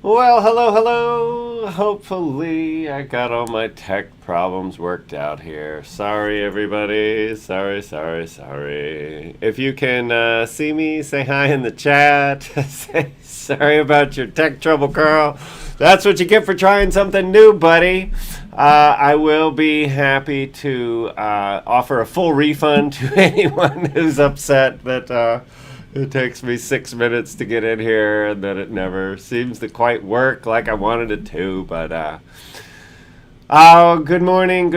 Well, hello. Hopefully, I got all my tech problems worked out here. Sorry, everybody. Sorry. If you can see me, say hi in the chat. Say sorry about your tech trouble, Karl. That's what you get for trying something new, buddy. I will be happy to offer a full refund to anyone who's upset that. It takes me 6 minutes to get in here, and then it never seems to quite work like I wanted it to. Oh, good morning.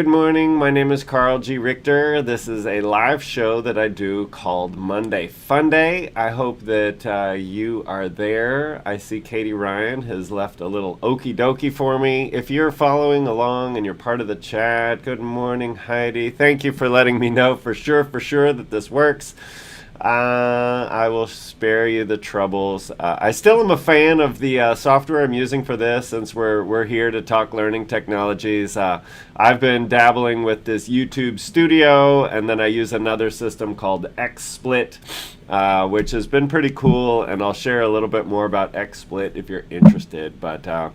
My name is Karl G. Richter. This is a live show that I do called Monday Funday. I hope that you are there. I see Katie Ryan has left a little okie dokie for me. If you're following along and you're part of the chat, good morning, Heidi. Thank you for letting me know for sure that this works. I will spare you the troubles. I still am a fan of the software I'm using for this, since we're here to talk learning technologies. I've been dabbling with this YouTube Studio, and then I use another system called XSplit, which has been pretty cool, and I'll share a little bit more about XSplit if you're interested. But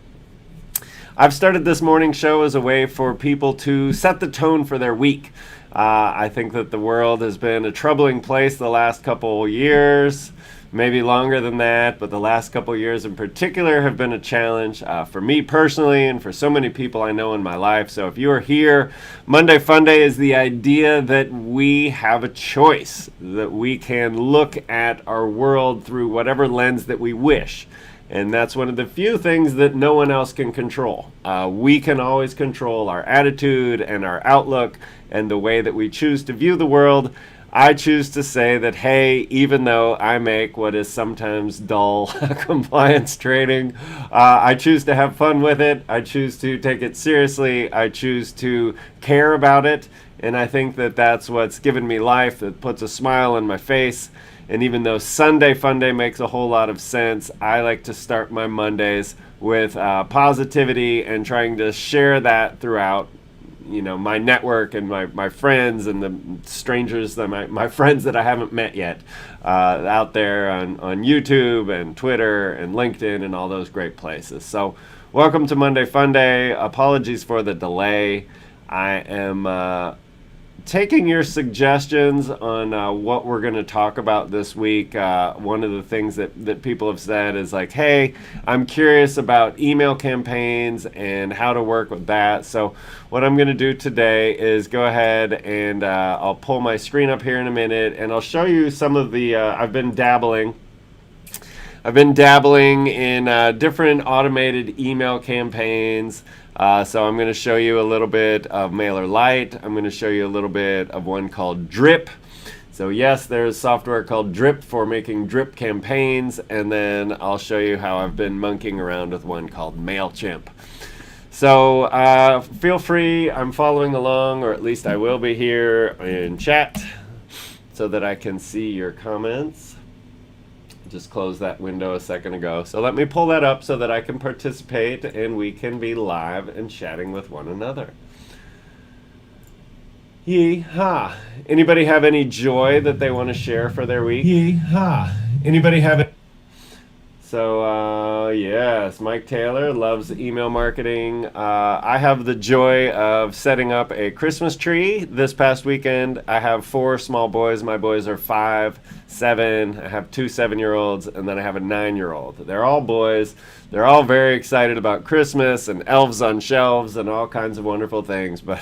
I've started this morning show as a way for people to set the tone for their week. I think that the world has been a troubling place the last couple years, maybe longer than that, but the last couple years in particular have been a challenge for me personally and for so many people I know in my life. So if you are here, Monday Funday is the idea that we have a choice, that we can look at our world through whatever lens that we wish. And that's one of the few things that no one else can control. We can always control our attitude and our outlook and the way that we choose to view the world. I choose to say that, hey, even though I make what is sometimes dull compliance trading, I choose to have fun with it. I choose to take it seriously. I choose to care about it. And I think that that's what's given me life, that puts a smile on my face. And even though Sunday Funday makes a whole lot of sense, I like to start my Mondays with positivity and trying to share that throughout, my network and my friends and the strangers, that my friends that I haven't met yet, out there on YouTube and Twitter and LinkedIn and all those great places. So welcome to Monday Funday. Apologies for the delay. I am taking your suggestions on what we're going to talk about this week. One of the things that people have said is like, hey, I'm curious about email campaigns and how to work with that. So what I'm going to do today is go ahead and I'll pull my screen up here in a minute, and I'll show you some of the, I've been dabbling in different automated email campaigns. So I'm going to show you a little bit of MailerLite. I'm going to show you a little bit of one called Drip. So yes, there's software called Drip for making drip campaigns. And then I'll show you how I've been monkeying around with one called MailChimp. So feel free, I'm following along, or at least I will be here in chat so that I can see your comments. Just closed that window a second ago. So let me pull that up so that I can participate and we can be live and chatting with one another. Yee-haw. Anybody have any joy that they want to share for their week? Yee-haw. Anybody have it? So, yes, Mike Taylor loves email marketing. I have the joy of setting up a Christmas tree this past weekend. I have 4 small boys. My boys are 5, 7. I have 2 7-year-olds, and then I have a 9-year-old. They're all boys. They're all very excited about Christmas and elves on shelves and all kinds of wonderful things. But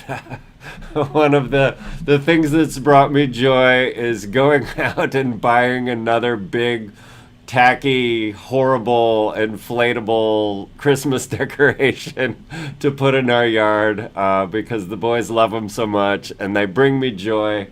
one of the things that's brought me joy is going out and buying another big, tacky, horrible, inflatable Christmas decoration to put in our yard because the boys love them so much and they bring me joy.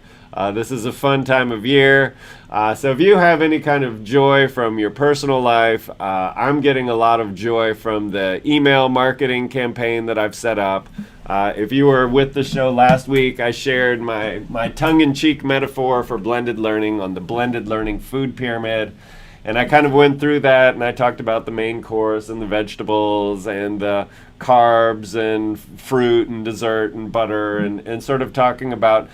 This is a fun time of year. So if you have any kind of joy from your personal life, I'm getting a lot of joy from the email marketing campaign that I've set up. If you were with the show last week, I shared my tongue-in-cheek metaphor for blended learning on the blended learning food pyramid. And I kind of went through that, and I talked about the main course and the vegetables and the carbs and fruit and dessert and butter and sort of talking about,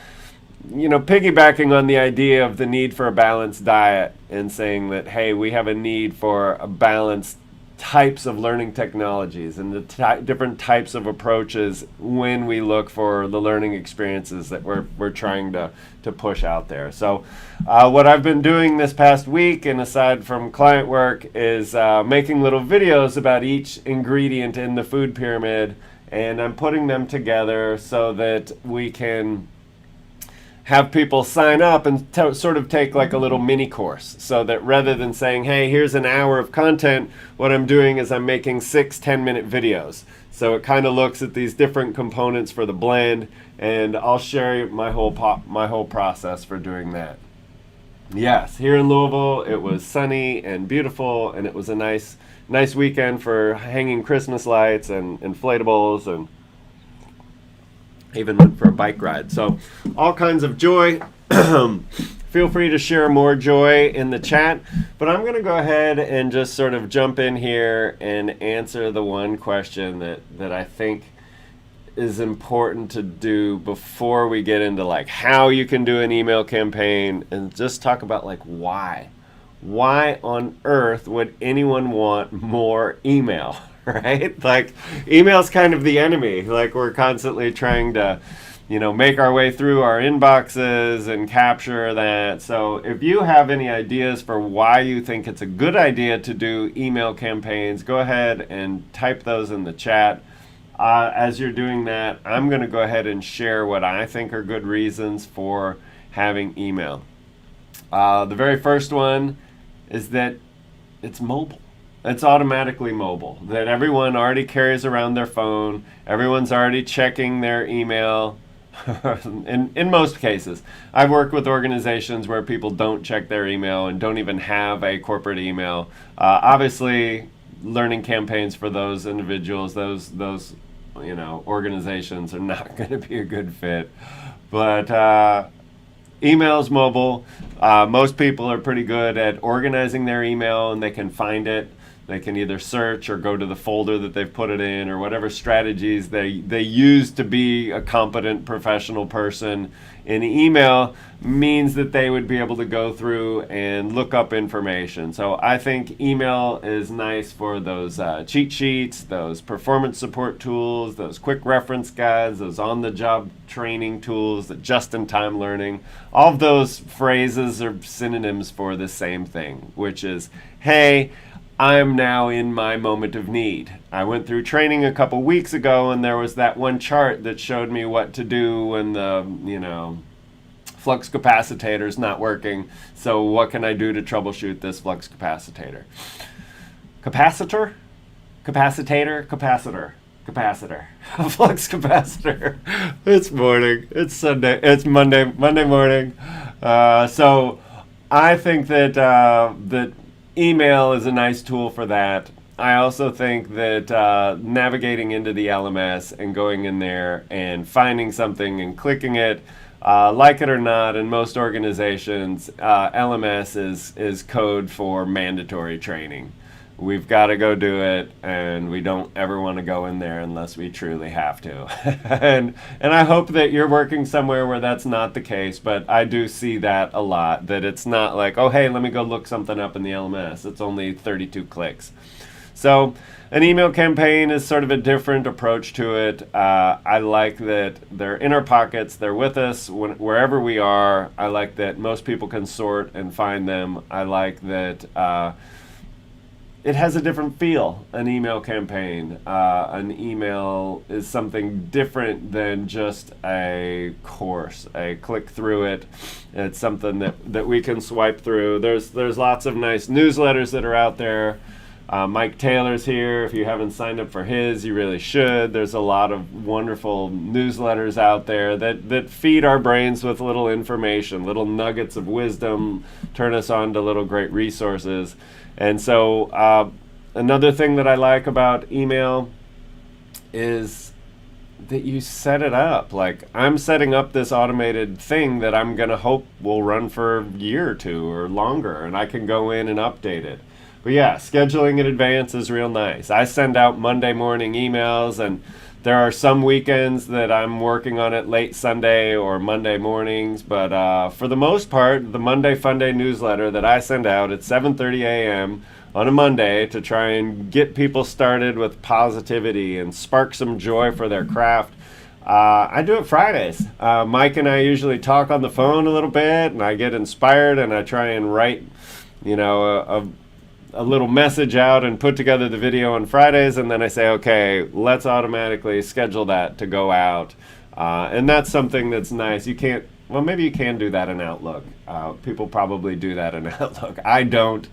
piggybacking on the idea of the need for a balanced diet and saying that, hey, we have a need for a balanced types of learning technologies and the different types of approaches when we look for the learning experiences that we're trying to push out there. So what I've been doing this past week, and aside from client work, is making little videos about each ingredient in the food pyramid, and I'm putting them together so that we can have people sign up and sort of take like a little mini course, so that rather than saying, hey, here's an hour of content, what I'm doing is I'm making 6 10-minute videos. So it kind of looks at these different components for the blend, and I'll share my whole process for doing that. Yes, here in Louisville, it was sunny and beautiful, and it was a nice weekend for hanging Christmas lights and inflatables, and even went for a bike ride. So all kinds of joy. Feel free to share more joy in the chat. But I'm going to go ahead and just sort of jump in here and answer the one question that I think is important to do before we get into like how you can do an email campaign, and just talk about like why. Why on earth would anyone want more email? Right? Like, email's kind of the enemy. Like, we're constantly trying to, make our way through our inboxes and capture that. So if you have any ideas for why you think it's a good idea to do email campaigns, go ahead and type those in the chat. As you're doing that, I'm going to go ahead and share what I think are good reasons for having email. The very first one is that it's mobile. It's automatically mobile, that everyone already carries around their phone. Everyone's already checking their email. in most cases, I've worked with organizations where people don't check their email and don't even have a corporate email. Obviously, learning campaigns for those individuals, those organizations are not going to be a good fit. But email's mobile. Most people are pretty good at organizing their email, and they can find it. They can either search or go to the folder that they've put it in, or whatever strategies they use to be a competent professional person in email means that they would be able to go through and look up information. So I think email is nice for those cheat sheets, those performance support tools, those quick reference guides, those on-the-job training tools, the just-in-time learning. All of those phrases are synonyms for the same thing, which is, hey, I'm now in my moment of need. I went through training a couple weeks ago, and there was that one chart that showed me what to do when the, flux capacitor is not working. So what can I do to troubleshoot this flux capacitor? Capacitor? Capacitor? Capacitor. Capacitor. Flux capacitor. It's morning. It's Sunday. It's Monday morning. So I think that email is a nice tool for that. I also think that navigating into the LMS and going in there and finding something and clicking it, like it or not, in most organizations, LMS is code for mandatory training. We've got to go do it, and we don't ever want to go in there unless we truly have to. and I hope that you're working somewhere where that's not the case, but I do see that a lot, that it's not like, oh, hey, let me go look something up in the LMS. It's only 32 clicks. So an email campaign is sort of a different approach to it. I like that they're in our pockets, they're with us wherever we are. I like that most people can sort and find them. I like that it has a different feel, an email campaign. An email is something different than just a course, a click through it. It's something that we can swipe through. There's lots of nice newsletters that are out there. Mike Taylor's here. If you haven't signed up for his, you really should. There's a lot of wonderful newsletters out there that feed our brains with little information, little nuggets of wisdom, turn us on to little great resources. And so another thing that I like about email is that you set it up. Like, I'm setting up this automated thing that I'm going to hope will run for a year or two or longer, and I can go in and update it. But yeah, scheduling in advance is real nice. I send out Monday morning emails, and there are some weekends that I'm working on it late Sunday or Monday mornings, but for the most part, the Monday Funday newsletter that I send out at 7:30 a.m. on a Monday to try and get people started with positivity and spark some joy for their craft. I do it Fridays. Mike and I usually talk on the phone a little bit, and I get inspired, and I try and write, a little message out and put together the video on Fridays, and then I say, okay, let's automatically schedule that to go out. And that's something that's nice. You can't, well, maybe you can do that in Outlook. People probably do that in Outlook. I don't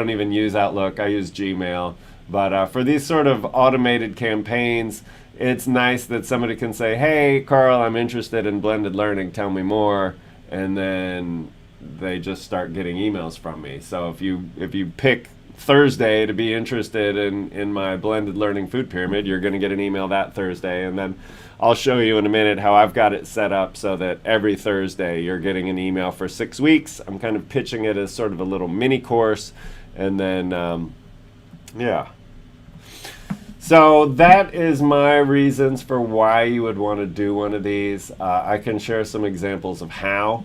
even use Outlook. I use Gmail. But for these sort of automated campaigns, it's nice that somebody can say, hey, Karl, I'm interested in blended learning. Tell me more. And then they just start getting emails from me. So if you pick Thursday to be interested in my blended learning food pyramid, you're going to get an email that Thursday. And then I'll show you in a minute how I've got it set up so that every Thursday you're getting an email for 6 weeks. I'm kind of pitching it as sort of a little mini course. And then, yeah. So that is my reasons for why you would want to do one of these. I can share some examples of how.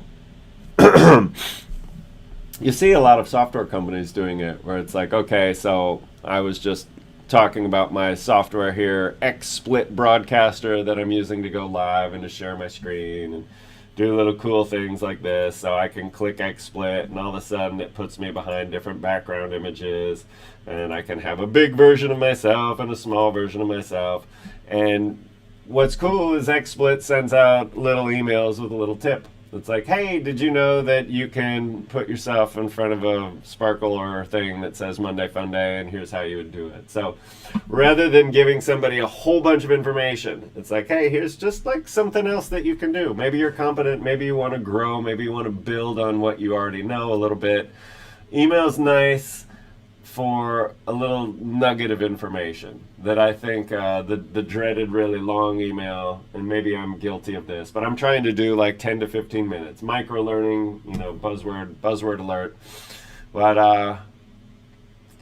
You see a lot of software companies doing it where it's like, okay, so I was just talking about my software here, XSplit Broadcaster, that I'm using to go live and to share my screen and do little cool things like this. So I can click XSplit and all of a sudden it puts me behind different background images, and I can have a big version of myself and a small version of myself. And what's cool is XSplit sends out little emails with a little tip. It's like, hey, did you know that you can put yourself in front of a sparkle or thing that says Monday Funday, and here's how you would do it. So rather than giving somebody a whole bunch of information, it's like, hey, here's just like something else that you can do. Maybe you're competent, maybe you want to grow, maybe you want to build on what you already know a little bit. Email's nice for a little nugget of information that I think the dreaded really long email, and maybe I'm guilty of this, but I'm trying to do like 10 to 15 minutes. Micro learning, buzzword alert. But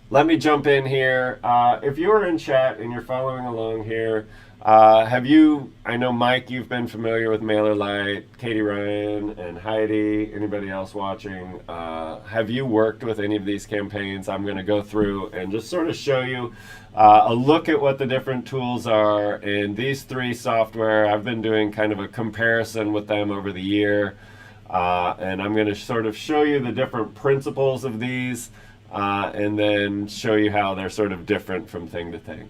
let me jump in here. If you're in chat and you're following along here, I know Mike, you've been familiar with MailerLite, Katie Ryan and Heidi, anybody else watching, have you worked with any of these campaigns? I'm going to go through and just sort of show you a look at what the different tools are. And these three software, I've been doing kind of a comparison with them over the year. And I'm going to sort of show you the different principles of these, and then show you how they're sort of different from thing to thing.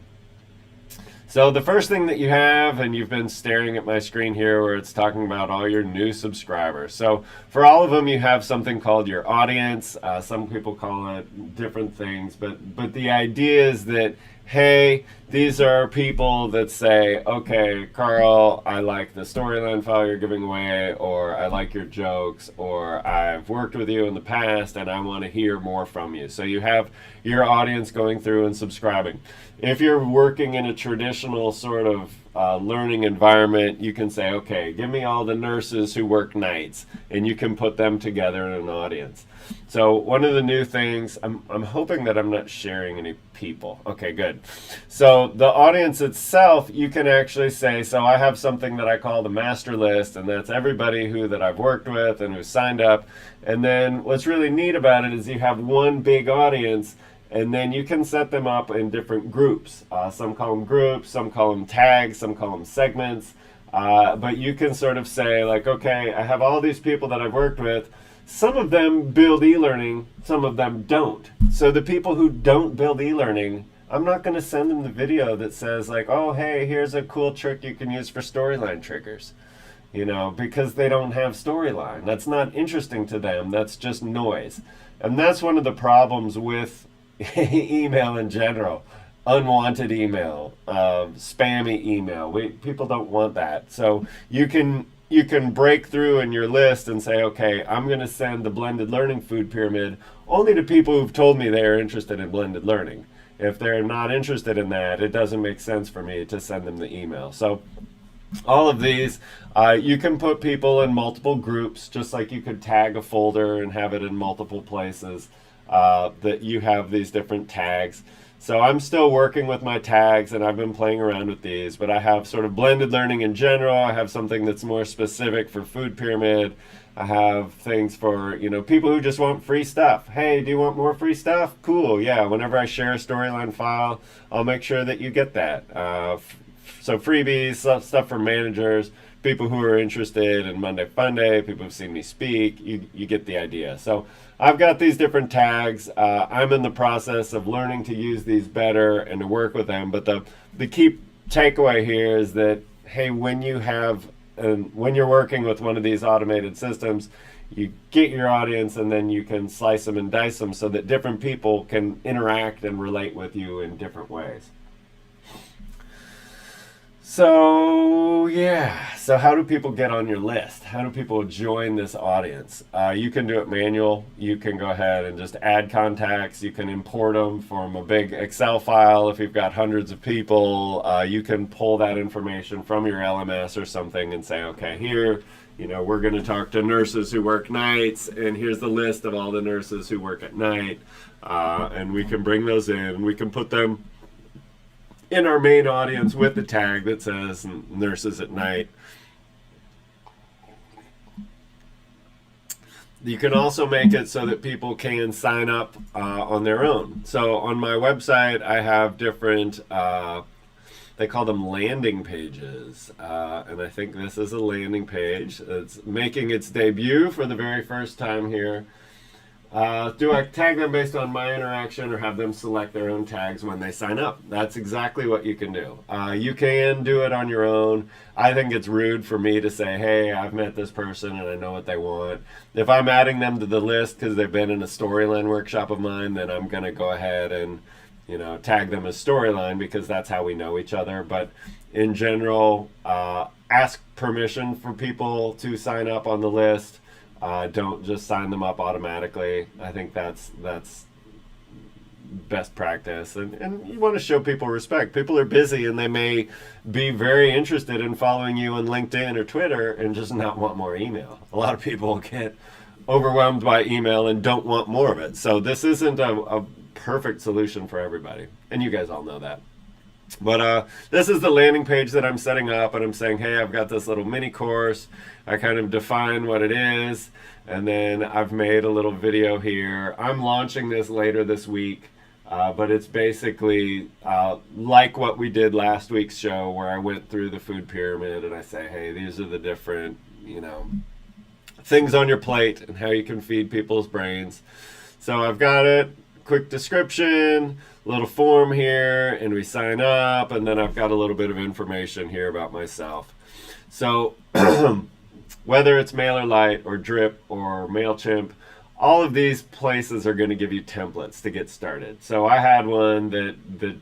So the first thing that you have, and you've been staring at my screen here where it's talking about all your new subscribers. So for all of them, you have something called your audience. Some people call it different things, but the idea is that, hey, these are people that say, okay, Karl, I like the storyline file you're giving away, or I like your jokes, or I've worked with you in the past and I want to hear more from you. So you have your audience going through and subscribing. If you're working in a traditional sort of learning environment, you can say, okay, give me all the nurses who work nights, and you can put them together in an audience. So one of the new things, I'm hoping that I'm not sharing any people. Okay, good. So the audience itself, you can actually say, so I have something that I call the master list, and that's everybody that I've worked with and who signed up. And then what's really neat about it is you have one big audience, and then you can set them up in different groups. Some call them groups, some call them tags, some call them segments. But you can sort of say, like, okay, I have all these people that I've worked with. Some of them build e-learning, some of them don't. So the people who don't build e-learning, I'm not going to send them the video that says, like, oh, hey, here's a cool trick you can use for storyline triggers. Because they don't have storyline. That's not interesting to them. That's just noise. And that's one of the problems with email in general. Unwanted email, spammy email. People don't want that. So you can break through in your list and say, okay, I'm going to send the blended learning food pyramid only to people who've told me they're interested in blended learning. If they're not interested in that, it doesn't make sense for me to send them the email. So all of these, you can put people in multiple groups, just like you could tag a folder and have it in multiple places. That you have these different tags. So I'm still working with my tags, and I've been playing around with these, but I have sort of blended learning in general. I have something that's more specific for food pyramid. I have things for, people who just want free stuff. Hey, do you want more free stuff? Cool, yeah. Whenever I share a storyline file, I'll make sure that you get that. So freebies, stuff for managers, people who are interested in Monday Funday, people who've seen me speak, you get the idea. So I've got these different tags. I'm in the process of learning to use these better and to work with them. But the key takeaway here is that, hey, when you're working with one of these automated systems, you get your audience and then you can slice them and dice them so that different people can interact and relate with you in different ways. So yeah, so how do people get on your list? How do people join this audience? You can do it manual. You can go ahead and just add contacts. You can import them from a big Excel file if you've got hundreds of people. You can pull that information from your LMS or something and say, okay, here, we're going to talk to nurses who work nights, and here's the list of all the nurses who work at night. And we can bring those in. We can put them in our main audience with the tag that says nurses at night. You can also make it so that people can sign up on their own. So on my website, I have different, they call them landing pages. And I think this is a landing page. It's making its debut for the very first time here. Do I tag them based on my interaction or have them select their own tags when they sign up? That's exactly what you can do. You can do it on your own. I think it's rude for me to say, hey, I've met this person and I know what they want. If I'm adding them to the list because they've been in a storyline workshop of mine, then I'm going to go ahead and tag them as storyline because that's how we know each other. But in general, ask permission for people to sign up on the list. Don't just sign them up automatically. I think that's best practice. And you want to show people respect. People are busy and they may be very interested in following you on LinkedIn or Twitter and just not want more email. A lot of people get overwhelmed by email and don't want more of it. So this isn't a perfect solution for everybody. And you guys all know that. But this is the landing page that I'm setting up, and I'm saying, hey, I've got this little mini course. I kind of define what it is, and then I've made a little video here. I'm launching this later this week, but it's basically like what we did last week's show where I went through the food pyramid and I say, hey, these are the different, things on your plate and how you can feed people's brains. So I've got it. Quick description, little form here, and we sign up, and then I've got a little bit of information here about myself. So whether it's MailerLite or Drip or MailChimp, all of these places are going to give you templates to get started. So I had one that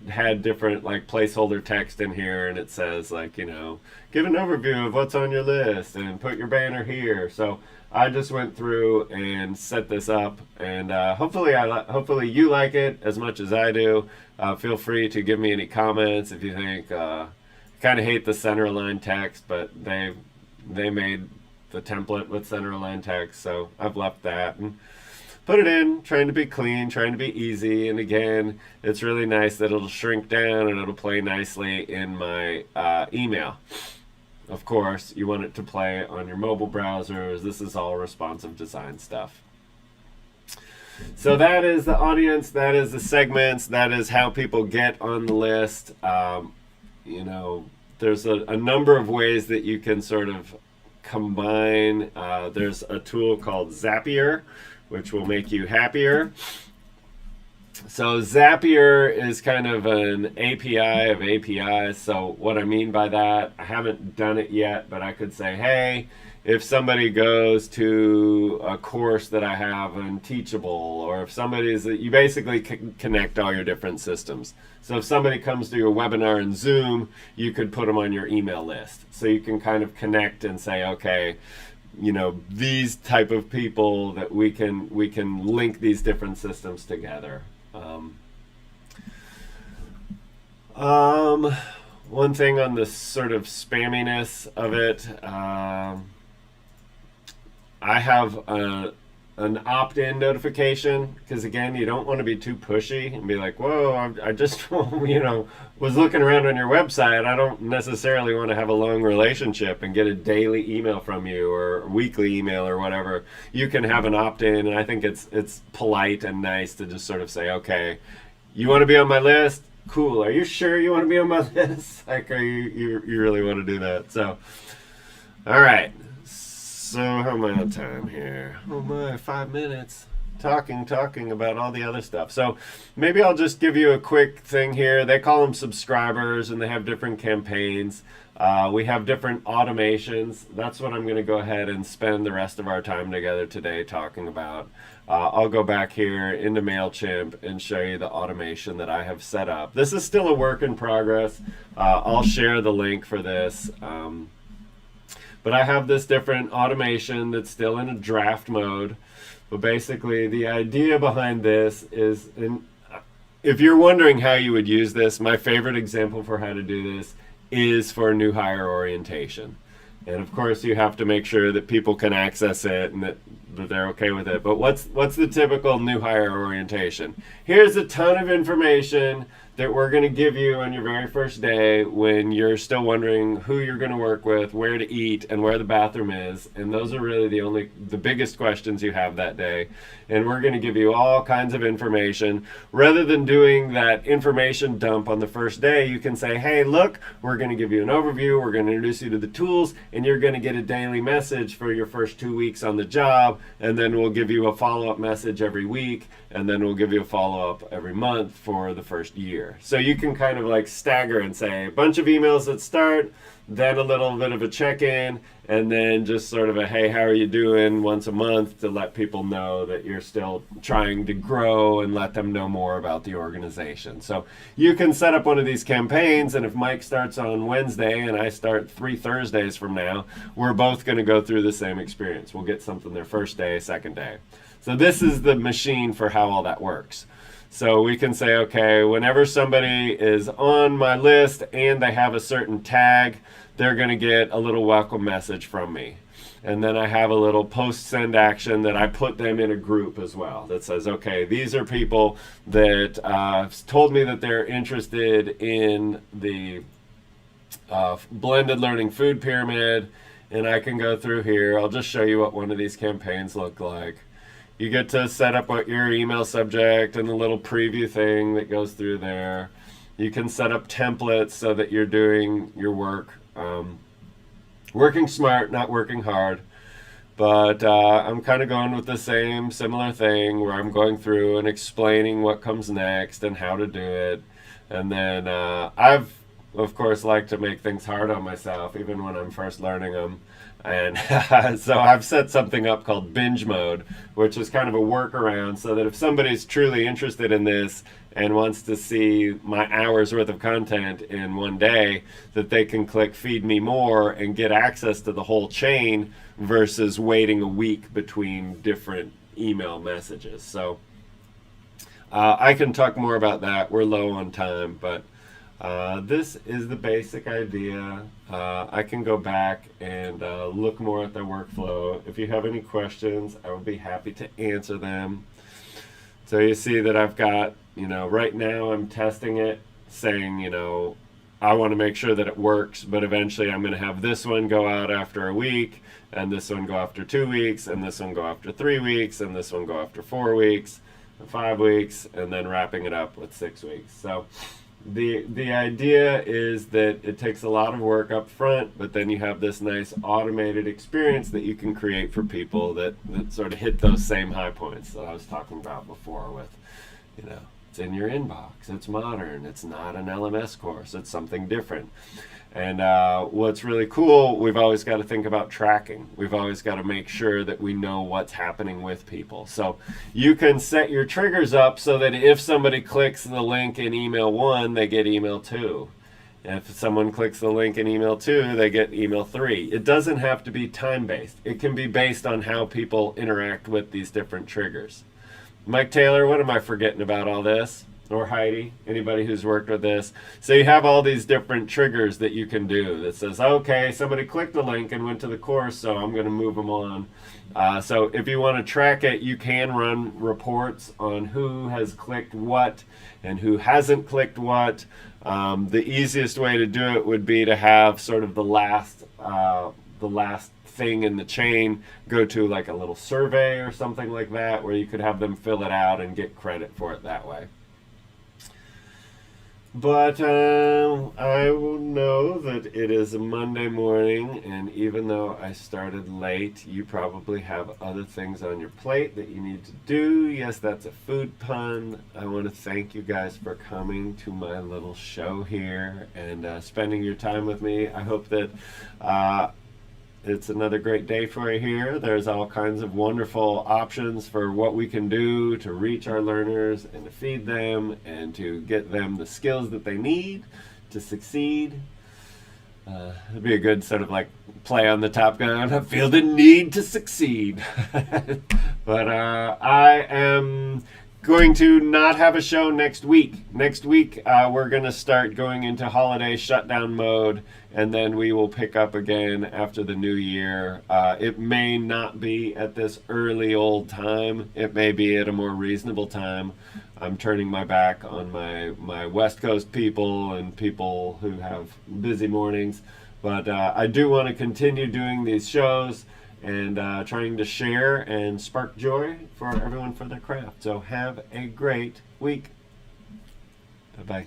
had different placeholder text in here, and it says give an overview of what's on your list and put your banner here. So I just went through and set this up, and hopefully you like it as much as I do. Feel free to give me any comments if you think. Kind of hate the center align text, but they made the template with center align text, so I've left that and put it in, trying to be clean, trying to be easy. And again, it's really nice that it'll shrink down and it'll play nicely in my email. Of course, you want it to play on your mobile browsers. This is all responsive design stuff. So that is the audience, that is the segments, that is how people get on the list. There's a number of ways that you can sort of combine. There's a tool called Zapier, which will make you happier. So Zapier is kind of an API of APIs. So what I mean by that, I haven't done it yet, but I could say, hey, if somebody goes to a course that I have on Teachable, or if you basically connect all your different systems. So if somebody comes to your webinar in Zoom, you could put them on your email list. So you can kind of connect and say, okay, these type of people that we can link these different systems together. One thing on the sort of spamminess of it, I have an opt-in notification, because again, you don't want to be too pushy and be like, whoa, I just was looking around on your website. I don't necessarily want to have a long relationship and get a daily email from you or a weekly email or whatever. You can have an opt-in, and I think it's polite and nice to just sort of say, okay, you want to be on my list? Cool. Are you sure you want to be on my list? Like, are you really want to do that? So, all right. So how am I on time here? Oh my, 5 minutes. Talking about all the other stuff. So maybe I'll just give you a quick thing here. They call them subscribers, and they have different campaigns. We have different automations. That's what I'm going to go ahead and spend the rest of our time together today talking about. I'll go back here into MailChimp and show you the automation that I have set up. This is still a work in progress. I'll share the link for this. But I have this different automation that's still in a draft mode. But basically, the idea behind this is, if you're wondering how you would use this, my favorite example for how to do this is for new hire orientation. And of course, you have to make sure that people can access it and that they're okay with it. But what's the typical new hire orientation? Here's a ton of information that we're going to give you on your very first day when you're still wondering who you're going to work with, where to eat, and where the bathroom is. And those are really the biggest questions you have that day. And we're going to give you all kinds of information. Rather than doing that information dump on the first day, you can say, hey, look, we're going to give you an overview, we're going to introduce you to the tools, and you're going to get a daily message for your first 2 weeks on the job, and then we'll give you a follow-up message every week, and then we'll give you a follow-up every month for the first year. So you can kind of like stagger and say a bunch of emails that start, then a little bit of a check-in, and then just sort of a, hey, how are you doing once a month to let people know that you're still trying to grow and let them know more about the organization. So you can set up one of these campaigns, and if Mike starts on Wednesday and I start 3 Thursdays from now, we're both going to go through the same experience. We'll get something their first day, second day. So this is the machine for how all that works. So we can say, okay, whenever somebody is on my list and they have a certain tag, they're going to get a little welcome message from me. And then I have a little post-send action that I put them in a group as well that says, okay, these are people that told me that they're interested in the blended learning food pyramid. And I can go through here. I'll just show you what one of these campaigns look like. You get to set up what your email subject and the little preview thing that goes through there. You can set up templates so that you're doing your work. Working smart, not working hard. But I'm kind of going with the same similar thing where I'm going through and explaining what comes next and how to do it. And then I've, of course, like to make things hard on myself, even when I'm first learning them. And so I've set something up called binge mode, which is kind of a workaround so that if somebody's truly interested in this and wants to see my hours worth of content in one day, that they can click feed me more and get access to the whole chain versus waiting a week between different email messages. So I can talk more about that. We're low on time, but this is the basic idea. I can go back and look more at the workflow. If you have any questions, I will be happy to answer them. So you see that I've got, right now I'm testing it, saying, I want to make sure that it works, but eventually I'm going to have this one go out after a week, and this one go after 2 weeks, and this one go after 3 weeks, and this one go after 4 weeks, and 5 weeks, and then wrapping it up with 6 weeks. So the idea is that it takes a lot of work up front, but then you have this nice automated experience that you can create for people that sort of hit those same high points that I was talking about before with, it's in your inbox, it's modern, it's not an LMS course, it's something different. And what's really cool, we've always got to think about tracking. We've always got to make sure that we know what's happening with people. So you can set your triggers up so that if somebody clicks the link in email 1, they get email 2. If someone clicks the link in email 2, they get email 3. It doesn't have to be time-based. It can be based on how people interact with these different triggers. Mike Taylor, what am I forgetting about all this? or Heidi, anybody who's worked with this. So you have all these different triggers that you can do that says, okay, somebody clicked the link and went to the course, so I'm going to move them on. So if you want to track it, you can run reports on who has clicked what and who hasn't clicked what. The easiest way to do it would be to have sort of the last thing in the chain go to like a little survey or something like that, where you could have them fill it out and get credit for it that way. But I know that it is a Monday morning, and even though I started late, you probably have other things on your plate that you need to do. Yes, that's a food pun. I want to thank you guys for coming to my little show here and spending your time with me. I hope that it's another great day for you here. There's all kinds of wonderful options for what we can do to reach our learners and to feed them and to get them the skills that they need to succeed. It'd be a good sort of like play on the Top Gun. I feel the need to succeed. But I am going to not have a show next week. Next week, we're going to start going into holiday shutdown mode, and then we will pick up again after the new year. It may not be at this early old time. It may be at a more reasonable time. I'm turning my back on my West Coast people and people who have busy mornings. But I do want to continue doing these shows and trying to share and spark joy for everyone for their craft. So have a great week. Bye-bye.